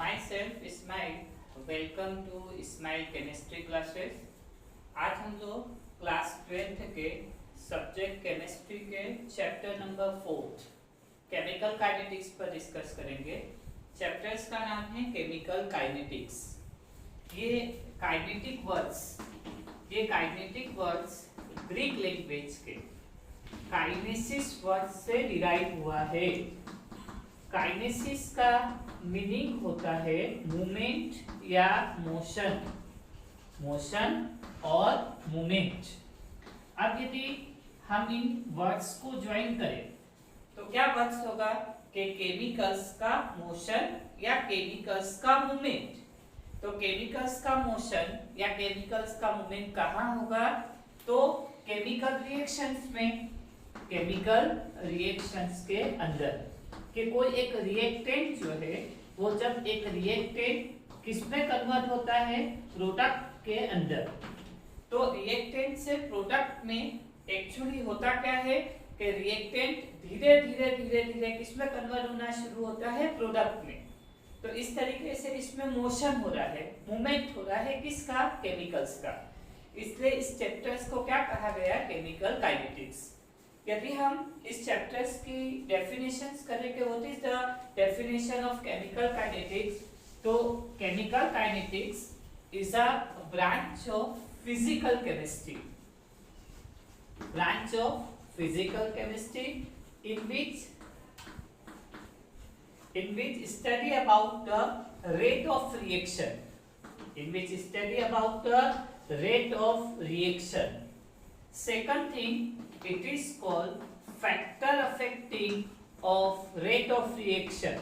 myself Ismail. Welcome to Ismail chemistry classes. आज हम लोग क्लास 12th के सब्जेक्ट केमिस्ट्री के चैप्टर नंबर 4 केमिकल काइनेटिक्स पर डिस्कस करेंगे। चैप्टर्स का नाम है केमिकल काइनेटिक्स। ये काइनेटिक वर्ड्स ग्रीक लैंग्वेज के काइनेसिस वर्ड से डिराइव हुआ है। काइनेसिस का मीनिंग होता है मूवमेंट या मोशन और मूवमेंट। अब यदि हम इन वर्ड्स को ज्वाइन करें तो क्या वर्ड्स होगा कि केमिकल्स का मोशन या केमिकल्स का मूवमेंट। तो केमिकल्स का मोशन या केमिकल्स का मूवमेंट कहाँ होगा? तो केमिकल रिएक्शंस के अंदर कि कोई एक रिएक्टेंट जो है वो जब एक रिएक्टेंट किसमें कन्वर्ट होता है? प्रोडक्ट के अंदर। तो रिएक्टेंट से प्रोडक्ट में एक्चुअली होता क्या है कि रिएक्टेंट धीरे धीरे किसमें कन्वर्ट होना शुरू होता है? प्रोडक्ट में। तो इस तरीके से इसमें मोशन हो रहा है, मूवमेंट हो रहा है, किसका? केमिकल्स का। इसलिए इस चैप्टर्स को क्या कहा गया? Chemical kinetics. यदि हम इस चैप्टर्स की डेफिनेशंस करें कि what is the definition of chemical kinetics, तो chemical kinetics is a branch of physical chemistry in which study about the rate of reaction. Second thing, it is called factor affecting of rate of reaction.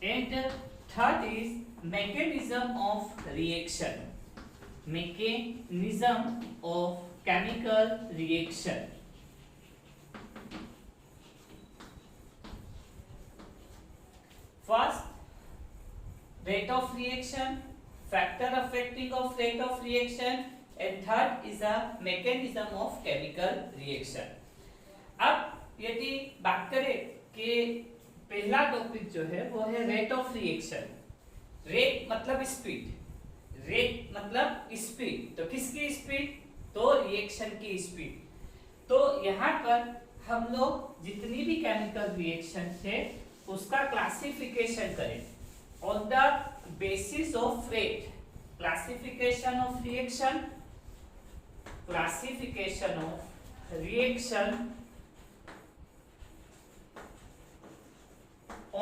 And third is mechanism of chemical reaction. First, rate of reaction, factor affecting of rate of reaction, and third is a mechanism of chemical reaction. अब यदि बात करें कि पहला topic जो है वो है रेट ऑफ रिएक्शन। रेट मतलब स्पीड। तो किसकी स्पीड? तो रिएक्शन की स्पीड। तो यहाँ पर हम लोग जितनी भी केमिकल रिएक्शन है उसका क्लासिफिकेशन करें on the basis of rate. Classification of reaction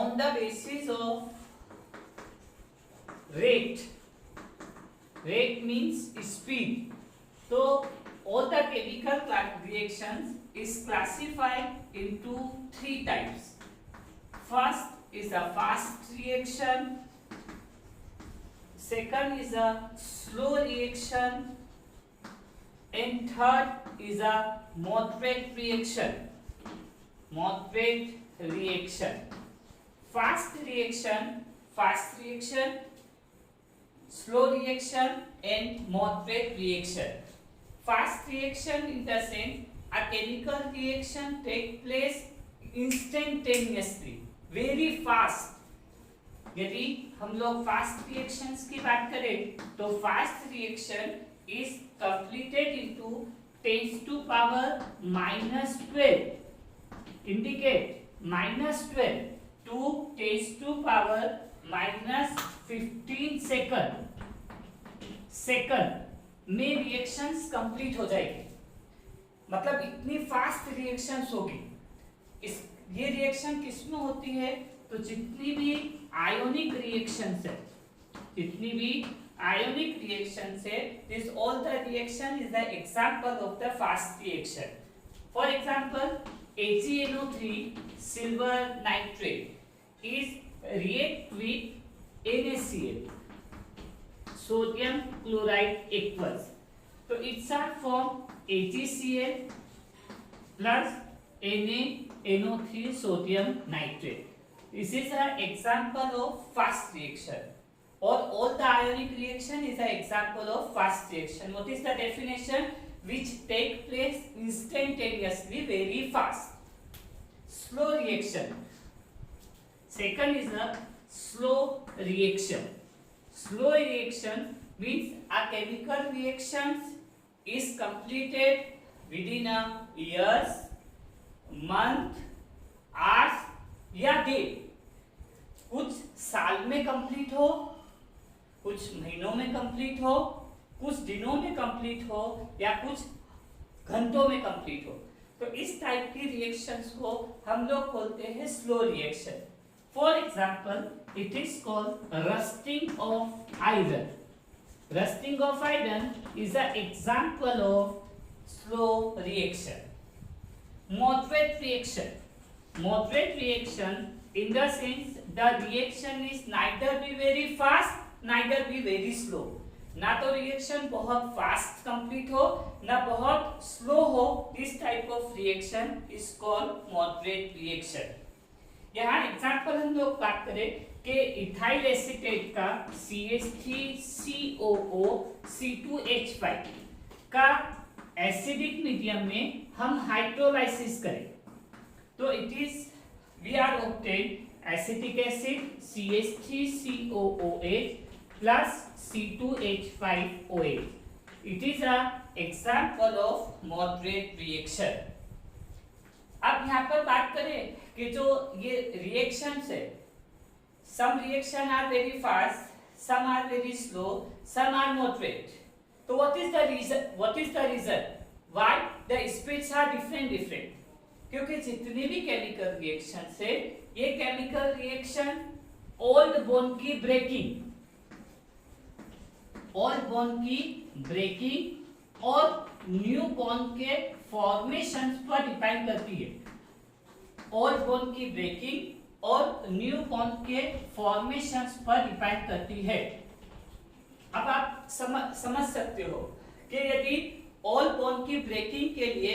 on the basis of rate means speed. So all the chemical reactions is classified into three types. First is a fast reaction, second is a slow reaction, and third is a moderate reaction. Fast reaction, slow reaction, and moderate reaction. Fast reaction in the sense a chemical reaction take place instantaneously, very fast. यदि हम लोग fast reactions की बात करें तो fast reaction is completed into 10 to power -12. Indicate -12 to 10 to power -15 second में reactions complete हो जाएगी। मतलब इतनी फास्ट रिएक्शंस होगी। ये रिएक्शन किसमें होती है? तो जितनी भी आयोनिक रिएक्शंस है, this all the reaction is the example of the fast reaction. For example, AgNO3 silver nitrate is react with NaCl, sodium chloride aqueous. So it's a form AgCl plus NaNO3 sodium nitrate. This is an example of fast reaction. or all the ionic reaction is an example of fast reaction. What is the definition? Which take place instantaneously, very fast. Slow reaction. Second is a slow reaction. Slow reaction means a chemical reaction is completed within a years, month, hours या day. कुछ साल में complete हो, कुछ महीनों में complete हो, कुछ दिनों में कंप्लीट हो या कुछ घंटों में कंप्लीट हो. तो इस टाइप की रिएक्शंस को हम लोग बोलते हैं slow reaction. For example, it is called rusting of iron. Rusting of iron is a example of slow reaction. Moderate reaction. Moderate reaction in the sense the reaction is neither be very fast, neither be very slow. ना तो reaction बहुत fast complete हो, ना बहुत slow हो. This type of reaction is called moderate reaction. यहाँ example हम लोग बात करें कि इथाइल एसीटेट का CH3COO C2H5 का एसिडिक मीडियम में हम हाइड्रोलाइसिस करें तो it is we are obtain acetic acid CH3COOH plus C2H5OH. It is a example of moderate reaction. अब यहाँ पर बात करें कि जो ये रिएक्शंस है, some reaction are very fast, some are very slow, some are moderate. So what is the reason? What is the reason? Why the speeds are different? क्योंकि जितने भी केमिकल रिएक्शन है, ये केमिकल रिएक्शन ओल्ड बॉन्ड की breaking, old bond की breaking और new bond के formation पर डिपेंड करती है. ओल्ड बॉन्ड की ब्रेकिंग और न्यू बॉन्ड के फॉर्मेशन पर डिपेंड करती है. अब आप समझ सकते हो कि यदि ओल्ड बॉन्ड की ब्रेकिंग के लिए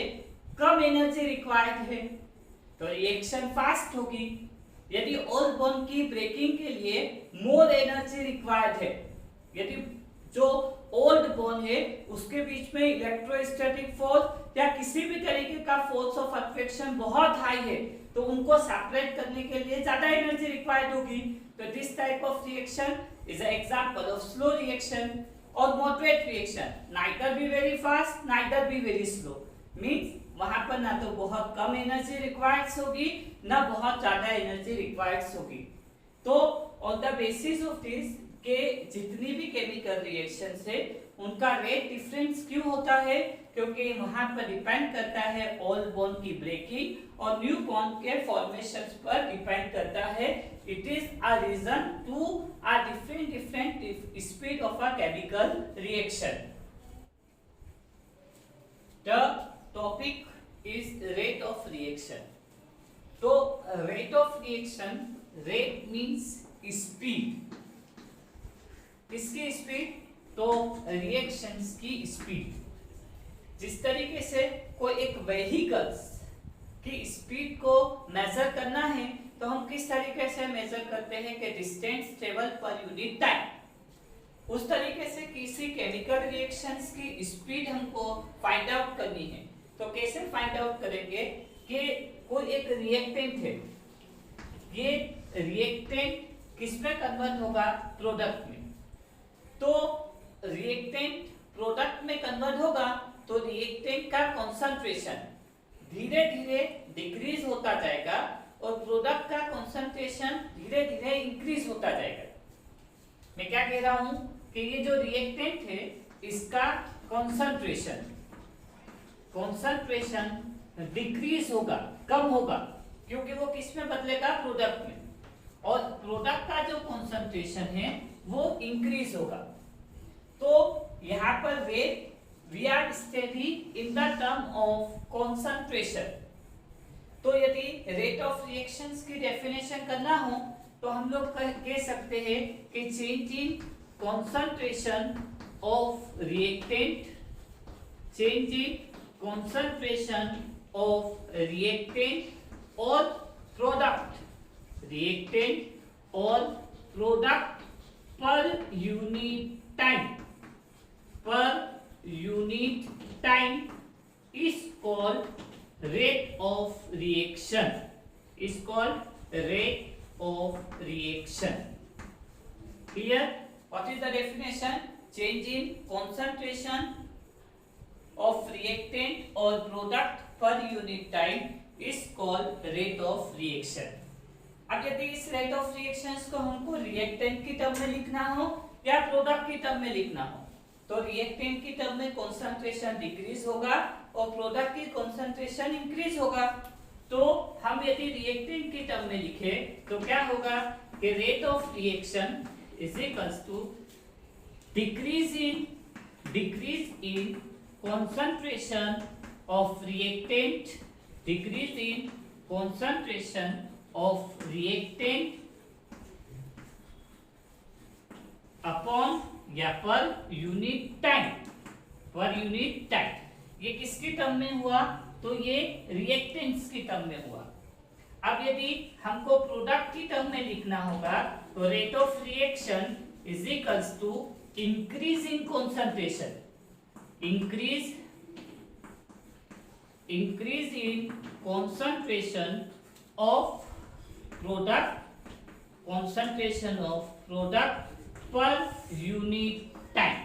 कम एनर्जी रिक्वायर्ड है तो रिएक्शन फास्ट होगी. यदि ओल्ड बॉन्ड की ब्रेकिंग के लिए मोर एनर्जी रिक्वायर्ड है, यदि जो ओल्ड बॉन्ड है उसके बीच में इलेक्ट्रोस्टैटिक फोर्स या किसी भी तरीके का फोर्स ऑफ अट्रैक्शन बहुत हाई है तो उनको सेपरेट करने के लिए ज्यादा एनर्जी रिक्वायर्ड होगी. तो this type of reaction is an example of slow reaction. और moderate reaction, neither be very fast neither be very slow, means वहां पर ना तो बहुत कम एनर्जी रिक्वायर्ड होगी ना बहुत ज्यादा एनर्जी रिक्वायर्ड होगी. तो on the basis of this के जितनी भी केमिकल रिएक्शंस है उनका रेट डिफरेंस क्यों होता है? क्योंकि वहां पर डिपेंड करता है ओल्ड बॉन्ड की ब्रेकिंग और न्यू बॉन्ड के फॉर्मेशंस पर डिपेंड करता है. It is a reason to a different speed of a chemical reaction. The topic is rate of reaction. तो rate of reaction, rate means speed. किसकी speed? तो reactions की speed. जिस तरीके से कोई एक व्हीकल्स की स्पीड को मेजर करना है तो हम किस तरीके से मेजर करते हैं कि डिस्टेंस ट्रेवल पर यूनिट टाइम, उस तरीके से किसी केमिकल रिएक्शंस की स्पीड हमको फाइंड आउट करनी है. तो कैसे फाइंड आउट करेंगे कि कोई एक रिएक्टेंट है, ये रिएक्टेंट किसमें कन्वर्ट होगा? प्रोडक्ट में. तो रिएक्टेंट प्रोडक्ट में कन्वर्ट होगा तो रिएक्टेंट का कंसंट्रेशन धीरे धीरे डिक्रीज होता जाएगा और प्रोडक्ट का कंसंट्रेशन धीरे धीरे इंक्रीज होता जाएगा. मैं क्या कह रहा हूं कि ये जो रिएक्टेंट है इसका कंसंट्रेशन डिक्रीज होगा, कम होगा, क्योंकि वो किस में बदलेगा? प्रोडक्ट में. और प्रोडक्ट का जो कंसंट्रेशन है वो इंक्रीज होगा. तो यहाँ पर rate we are study in the term of concentration. तो यदि रेट ऑफ रिएक्शंस की डेफिनेशन करना हो तो हम लोग कह सकते हैं कि change in concentration of reactant, change in concentration of reactant और प्रोडक्ट, रिएक्टेंट और product per unit time is called rate of reaction. Is called rate of reaction. Clear? What is the definition? Change in concentration of reactant or product per unit time is called rate of reaction. अब यदि इस rate of reactions को हमको reactant की term में लिखना हो या प्रोडक्ट की टर्म में लिखना हो, तो रिएक्टेंट की टर्म में कंसंट्रेशन डिक्रीज होगा और प्रोडक्ट की कंसंट्रेशन इंक्रीज होगा। तो हम यदि रिएक्टेंट की टर्म में लिखे तो क्या होगा कि rate of reaction is equals to decrease in concentration of reactant, decrease in concentration of reactant upon या पर यूनिट टाइम। ये किसकी टर्म में हुआ? तो ये रिएक्टेंट्स की टर्म में हुआ। अब यदि हमको प्रोडक्ट की टर्म में लिखना होगा तो rate of reaction is equals to increase in concentration, increase in concentration of product per unit time।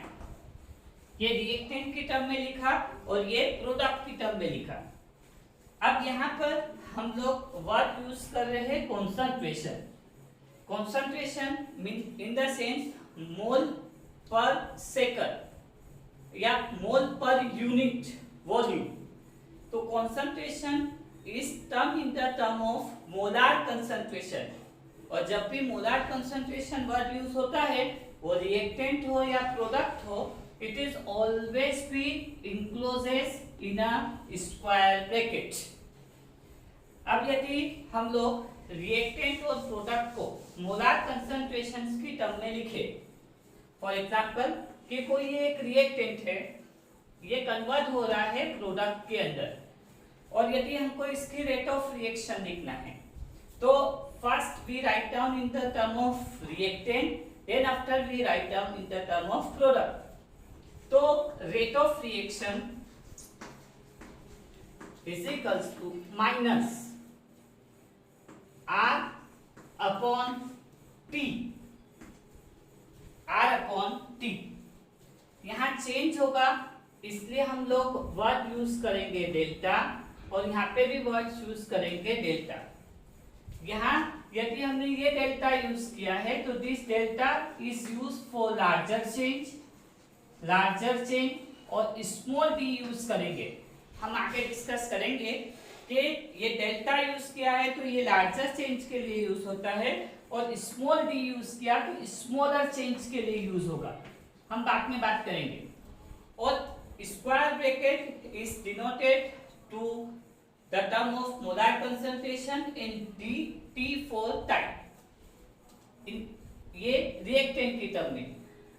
ये रिएक्टेंट की टर्म में लिखा और ये प्रोडक्ट की टर्म में लिखा। अब यहाँ पर हम लोग वर्ड यूज कर रहे हैं कॉन्सेंट्रेशन इन द सेंस मोल पर सेकंड या मोल पर यूनिट वॉल्यूम। तो concentration is term in the term of molar concentration, और जब भी मोलार कंसंट्रेशन वर्ड यूज होता है वो रिएक्टेंट हो या प्रोडक्ट हो, it is always be encloses in a square bracket. अब यदि हम लोग रिएक्टेंट और प्रोडक्ट को मोलार कंसंट्रेशंस की टर्म में लिखे, फॉर एग्जांपल कि कोई एक रिएक्टेंट है, ये कन्वर्ट हो रहा है प्रोडक्ट के अंदर, और यदि हमको इसकी रेट ऑफ रिएक्शन लिखना है तो first we write down in the term of reactant, then after we write down in the term of product. तो rate of reaction is equals to minus R upon T, यहाँ change होगा इसलिए हम लोग word use करेंगे delta, और यहाँ पे भी वर्ड यूज करेंगे डेल्टा। यहाँ यदि हमने ये डेल्टा यूज किया है तो this delta is use for larger change, और स्मॉल डी यूज करेंगे। हम आगे डिस्कस करेंगे कि ये डेल्टा यूज किया है तो ये लार्जर चेंज के लिए यूज होता है, और स्मॉल डी यूज किया तो स्मॉलर चेंज के लिए यूज होगा। हम बाद में बात करेंगे। और square bracket is denoted to the term of molar concentration in T for time, ये रिएक्टेंट की टर्म में।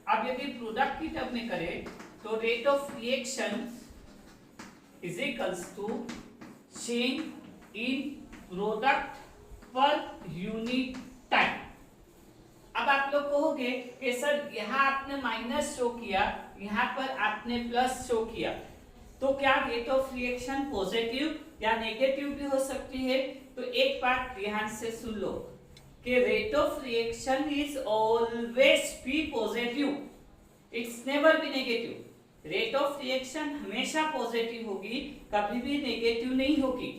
अब यदि प्रोडक्ट की टर्म में करें तो rate of reaction is equals to change in product per unit time. अब आप लोग कहोगे कि सर यहाँ आपने माइनस शो किया, यहाँ पर आपने प्लस शो किया, तो क्या रेट ऑफ रिएक्शन पॉजिटिव या नेगेटिव भी हो सकती है? तो एक बात ध्यान से सुन लो कि rate of reaction is always be positive, it's never be negative. Rate of reaction हमेशा पॉजिटिव होगी, कभी भी नेगेटिव नहीं होगी।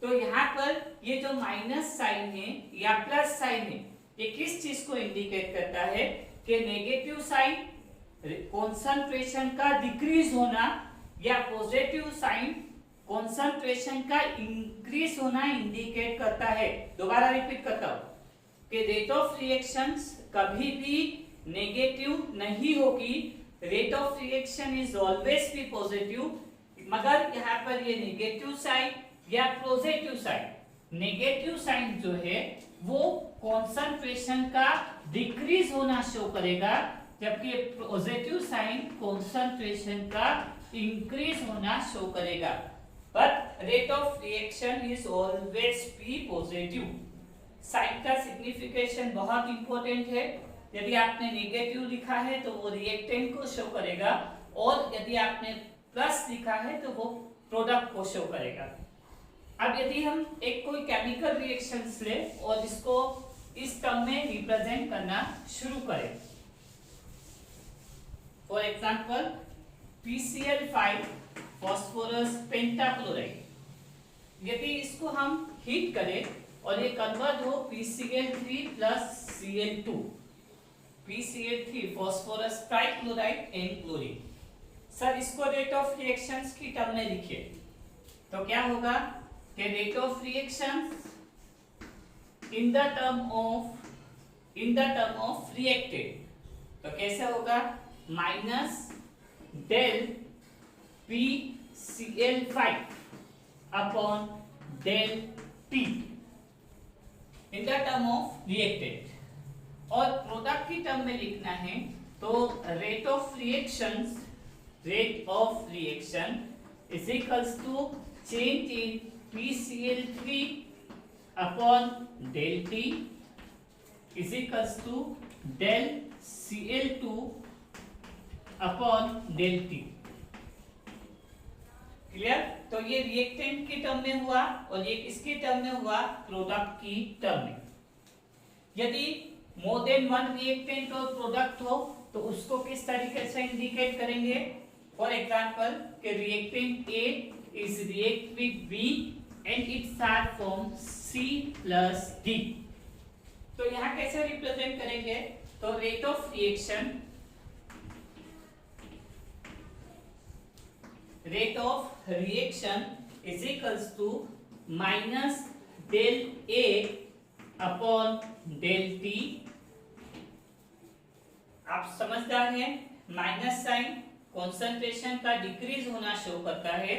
तो यहाँ पर ये जो माइनस साइन है या प्लस साइन है, ये किस चीज को इंडिकेट करता है कि नेगेटिव साइन कंसंट्रेशन का डिक्रीज होना या पॉजिटिव साइन कंसंट्रेशन का इंक्रीज होना इंडिकेट करता है। दोबारा रिपीट करता हूं कि रेट ऑफ रिएक्शंस कभी भी नेगेटिव नहीं होगी, rate of reaction is always be positive, मगर यहाँ पर ये नेगेटिव साइन या पॉजिटिव साइन, नेगेटिव साइन जो है वो कंसंट्रेशन का डिक्रीज होना शो करेगा, जबकि पॉजिटिव साइन कंसंट्रेशन का इंक्रीज होना शो करेगा। But rate of reaction is always be positive. Sign का सिग्निफिकेशन बहुत इंपॉर्टेंट है। यदि आपने नेगेटिव लिखा है तो वो रिएक्टेंट को शो करेगा, और यदि आपने प्लस लिखा है तो वो प्रोडक्ट को शो करेगा। अब यदि हम एक कोई केमिकल रिएक्शंस ले और इसको इस टर्म में रिप्रेजेंट करना शुरू करें, for example PCl5 phosphorus pentachloride, यदि इसको हम हीट करें और ये कन्वर्ट हो PCl3 plus Cl2, PCl3 phosphorus trichloride and chlorine. Sir इसको रेट ऑफ रिएक्शंस की टर्म में लिखिए, तो क्या होगा कि rate of reactions in the term of reactant, तो कैसे होगा, minus del PCl5 upon del T in the term of reactant. और प्रोडक्ट की टर्म में लिखना है तो rate of reaction is equals to change in PCl3 upon del T is equals to del Cl2 upon del T। Clear? तो ये reactant की term में हुआ और ये किसकी टर्म में हुआ, प्रोडक्ट की टर्म में। यदि मोर देन वन रिएक्टेंट और प्रोडक्ट हो तो उसको किस तरीके से इंडिकेट करेंगे, फॉर एग्जांपल कि reactant A is react with B and it's are form C plus D। तो यहाँ कैसे रिप्रेजेंट करेंगे, तो rate of reaction is equals to minus del A upon del T। आप समझदार हैं, माइनस साइन कंसंट्रेशन का डिक्रीज होना शो करता है।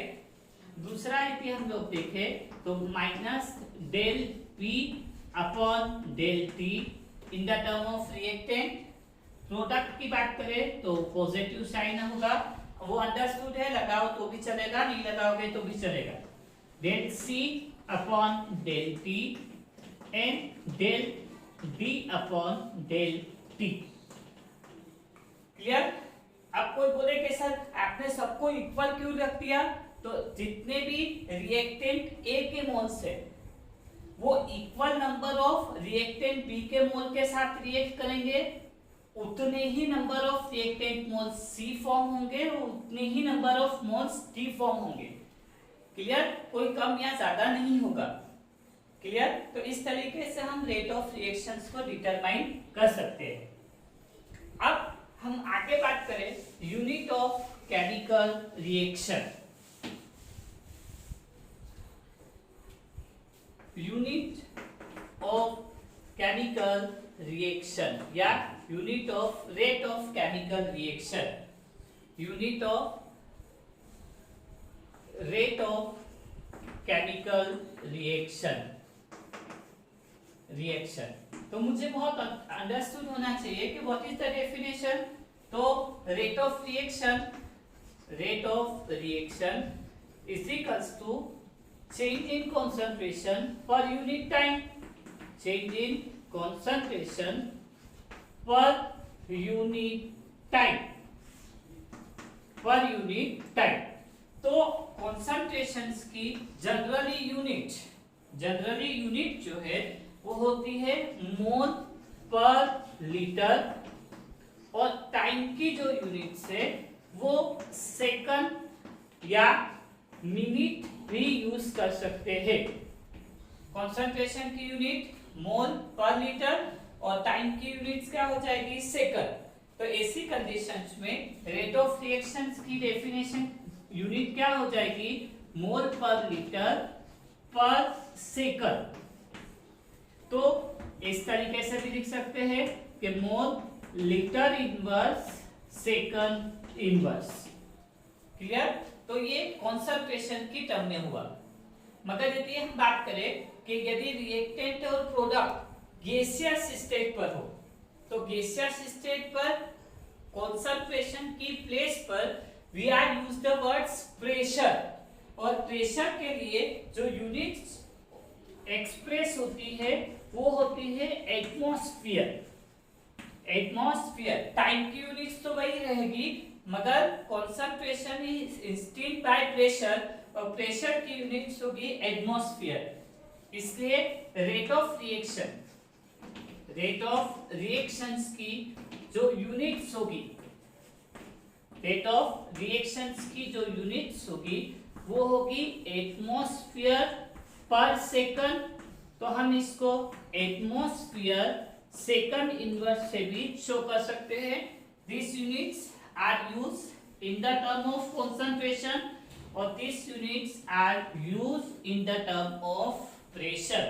दूसरा यदि हम लोग देखें तो minus del P upon del T in the term of reactant. Product की बात करें तो पॉजिटिव साइन होगा, वो अंडरस्टूड है, लगाओ तो भी चलेगा, नहीं लगाओगे तो भी चलेगा। Del C upon del T and del D upon del T। Clear? अब कोई बोले कि सर आपने सबको इक्वल क्यों रख दिया, तो जितने भी रिएक्टेंट A के मोल्स है वो equal number of reactant B के मोल के साथ रिएक्ट करेंगे, उतने ही number of reactant moles C form होंगे और उतने ही number of moles D form होंगे। क्लियर? कोई कम या ज्यादा नहीं होगा। क्लियर? तो इस तरीके से हम रेट ऑफ रिएक्शंस को डिटरमाइन कर सकते हैं। अब हम आगे बात करें unit of chemical reaction. Unit of chemical reaction या unit of rate of chemical reaction, unit of rate of chemical reaction. तो मुझे बहुत अंडरस्टूड होना चाहिए कि व्हाट इज द डेफिनेशन। तो rate of reaction is equals to change in concentration per unit time, change in concentration per unit time. तो concentrations की generally unit जो है वो होती है मोल पर लीटर, और टाइम की जो यूनिट्स है वो सेकंड या मिनट भी यूज कर सकते हैं। कंसंट्रेशन की यूनिट मोल पर लीटर और टाइम की यूनिट्स क्या हो जाएगी, सेकंड। तो ऐसी कंडीशंस में रेट ऑफ रिएक्शंस की डेफिनेशन यूनिट क्या हो जाएगी, मोल पर लीटर पर सेकंड। तो इस तरीके से भी लिख सकते हैं कि mole litre inverse second inverse. Clear? तो ये कंसंट्रेशन की टर्म में हुआ। मगर यदि हम बात करें कि यदि रिएक्टेंट और प्रोडक्ट गैसियस स्टेट पर हो, तो गैसियस स्टेट पर कंसंट्रेशन की प्लेस पर we are use the words pressure, और प्रेशर के लिए जो यूनिट्स एक्सप्रेस होती है वो होती है एटमॉस्फेयर। एटमॉस्फेयर, टाइम की यूनिट्स तो वही रहेगी, मगर concentration is instant by pressure, और प्रेशर की यूनिट्स होगी एटमॉस्फेयर। इसलिए रेट ऑफ रिएक्शंस की जो यूनिट्स होगी, रेट ऑफ रिएक्शंस की जो यूनिट्स होगी वो होगी एटमॉस्फेयर पर सेकंड। तो हम इसको एटमॉस्फेयर सेकंड इनवर्स से भी शो कर सकते हैं। This units are used in the term of concentration और this units are used in the term of pressure.